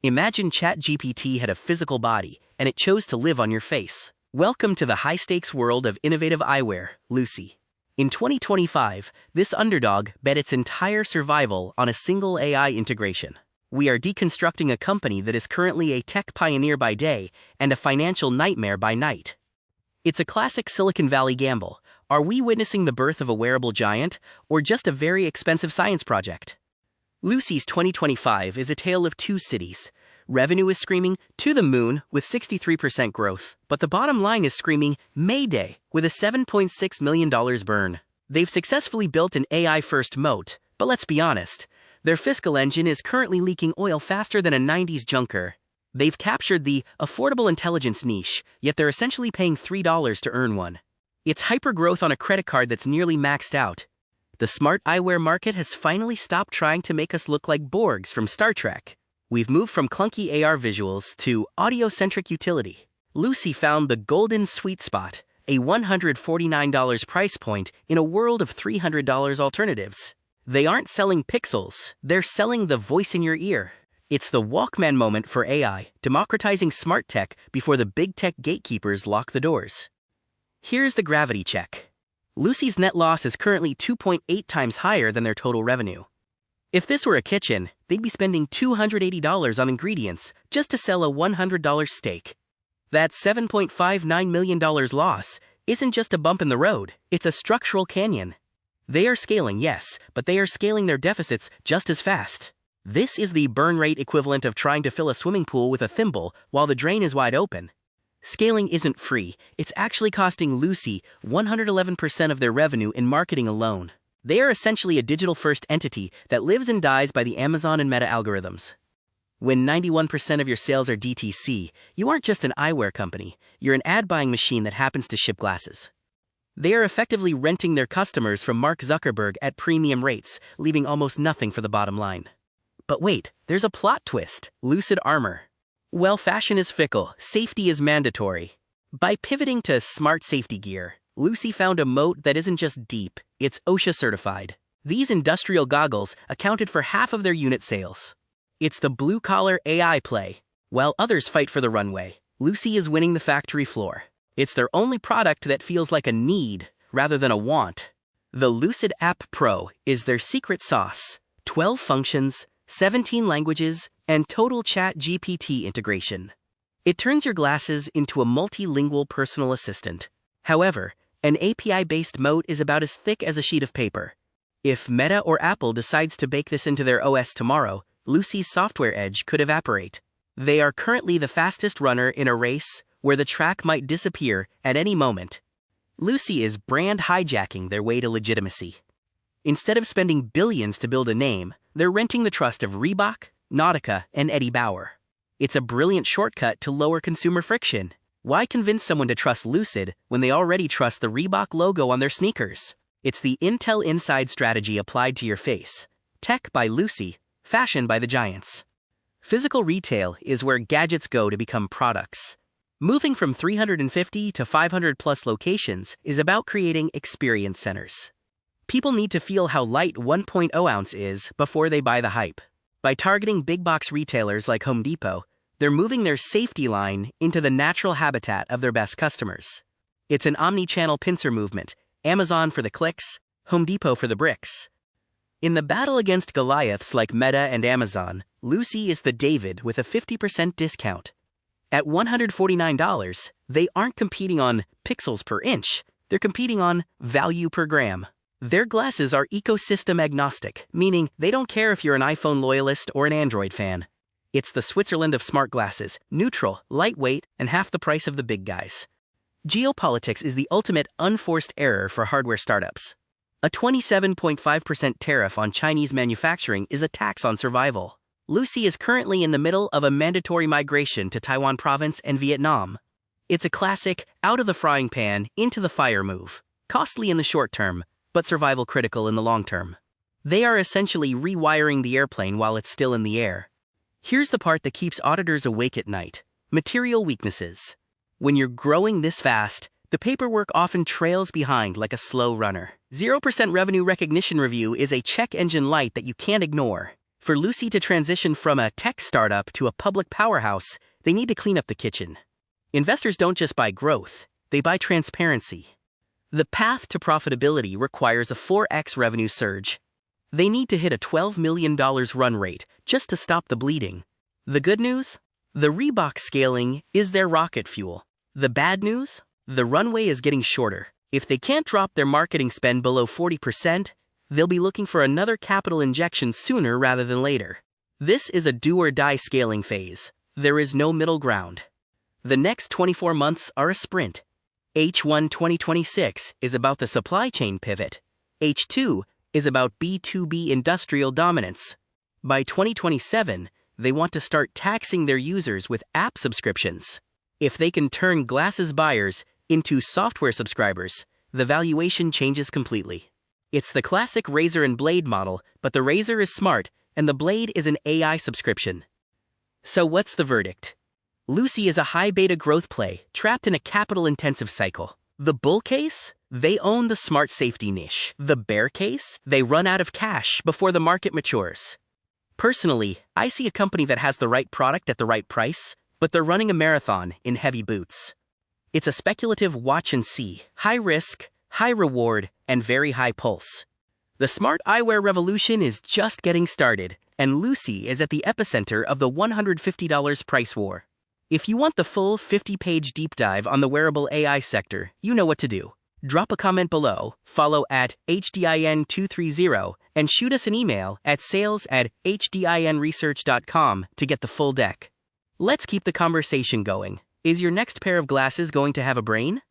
Imagine ChatGPT had a physical body, and it chose to live on your face. Welcome to the high-stakes world of innovative eyewear, Lucy. In 2025, this underdog bet its entire survival on a single AI integration. We are deconstructing a company that is currently a tech pioneer by day and a financial nightmare by night. It's a classic Silicon Valley gamble. Are we witnessing the birth of a wearable giant, or just a very expensive science project? Lucy's 2025 is a tale of two cities. Revenue is screaming to the moon with 63% growth, but the bottom line is screaming Mayday with a $7.6 million burn. They've successfully built an AI-first moat, but let's be honest, their fiscal engine is currently leaking oil faster than a 90s junker. They've captured the affordable intelligence niche, yet they're essentially paying $3 to earn one. It's hyper-growth on a credit card that's nearly maxed out. The smart eyewear market has finally stopped trying to make us look like Borgs from Star Trek. We've moved from clunky AR visuals to audio-centric utility. Lucy found the golden sweet spot, a $149 price point in a world of $300 alternatives. They aren't selling pixels, they're selling the voice in your ear. It's the Walkman moment for AI, democratizing smart tech before the big tech gatekeepers lock the doors. Here's the gravity check. Lucy's net loss is currently 2.8 times higher than their total revenue. If this were a kitchen, they'd be spending $280 on ingredients just to sell a $100 steak. That $7.59 million loss isn't just a bump in the road, it's a structural canyon. They are scaling, yes, but they are scaling their deficits just as fast. This is the burn rate equivalent of trying to fill a swimming pool with a thimble while the drain is wide open. Scaling isn't free, it's actually costing Lucy 111% of their revenue in marketing alone. They are essentially a digital-first entity that lives and dies by the Amazon and Meta algorithms. When 91% of your sales are DTC, you aren't just an eyewear company, you're an ad-buying machine that happens to ship glasses. They are effectively renting their customers from Mark Zuckerberg at premium rates, leaving almost nothing for the bottom line. But wait, there's a plot twist: Lucid Armor. Well, fashion is fickle, safety is mandatory. By pivoting to smart safety gear, Lucy found a moat that isn't just deep, it's OSHA certified. These industrial goggles accounted for half of their unit sales. It's the blue-collar AI play. While others fight for the runway, Lucy is winning the factory floor. It's their only product that feels like a need rather than a want. The Lucid App Pro is their secret sauce. 12 functions, 17 languages, and total ChatGPT integration. It turns your glasses into a multilingual personal assistant. However, an API-based moat is about as thick as a sheet of paper. If Meta or Apple decides to bake this into their OS tomorrow, Lucy's software edge could evaporate. They are currently the fastest runner in a race where the track might disappear at any moment. Lucy is brand hijacking their way to legitimacy. Instead of spending billions to build a name, they're renting the trust of Reebok, Nautica, and Eddie Bauer. It's a brilliant shortcut to lower consumer friction. Why convince someone to trust Lucid when they already trust the Reebok logo on their sneakers? It's the Intel Inside strategy applied to your face. Tech by Lucy, fashion by the giants. Physical retail is where gadgets go to become products. Moving from 350 to 500 plus locations is about creating experience centers. People need to feel how light 1.0 ounce is before they buy the hype. By targeting big box retailers like Home Depot, they're moving their safety line into the natural habitat of their best customers. It's an omni-channel pincer movement, Amazon for the clicks, Home Depot for the bricks. In the battle against Goliaths like Meta and Amazon, Lucy is the David with a 50% discount. At $149, they aren't competing on pixels per inch, they're competing on value per gram. Their glasses are ecosystem agnostic, meaning they don't care if you're an iPhone loyalist or an Android fan. It's the Switzerland of smart glasses, neutral, lightweight, and half the price of the big guys. Geopolitics is the ultimate unforced error for hardware startups. A 27.5% tariff on Chinese manufacturing is a tax on survival. Lucy is currently in the middle of a mandatory migration to Taiwan province and Vietnam. It's a classic out of the frying pan, into the fire move. Costly in the short term, but survival critical in the long term. They are essentially rewiring the airplane while it's still in the air. Here's the part that keeps auditors awake at night: material weaknesses. When you're growing this fast, the paperwork often trails behind like a slow runner. 0% revenue recognition review is a check engine light that you can't ignore. For Lucy to transition from a tech startup to a public powerhouse, they need to clean up the kitchen. Investors don't just buy growth, they buy transparency. The path to profitability requires a 4x revenue surge. They need to hit a $12 million run rate just to stop the bleeding. The good news? The Reebok scaling is their rocket fuel. The bad news? The runway is getting shorter. If they can't drop their marketing spend below 40%, they'll be looking for another capital injection sooner rather than later. This is a do-or-die scaling phase. There is no middle ground. The next 24 months are a sprint. H1 2026 is about the supply chain pivot. H2 is about B2B industrial dominance. By 2027, they want to start taxing their users with app subscriptions. If they can turn glasses buyers into software subscribers, the valuation changes completely. It's the classic razor and blade model, but the razor is smart and the blade is an AI subscription. So what's the verdict? Lucy is a high beta growth play trapped in a capital-intensive cycle. The bull case? They own the smart safety niche. The bear case? They run out of cash before the market matures. Personally, I see a company that has the right product at the right price, but they're running a marathon in heavy boots. It's a speculative watch and see, high risk, high reward, and very high pulse. The smart eyewear revolution is just getting started, and Lucy is at the epicenter of the $150 price war. If you want the full 50-page deep dive on the wearable AI sector, you know what to do. Drop a comment below, follow at HDIN230, and shoot us an email at sales@hdinresearch.com to get the full deck. Let's keep the conversation going. Is your next pair of glasses going to have a brain?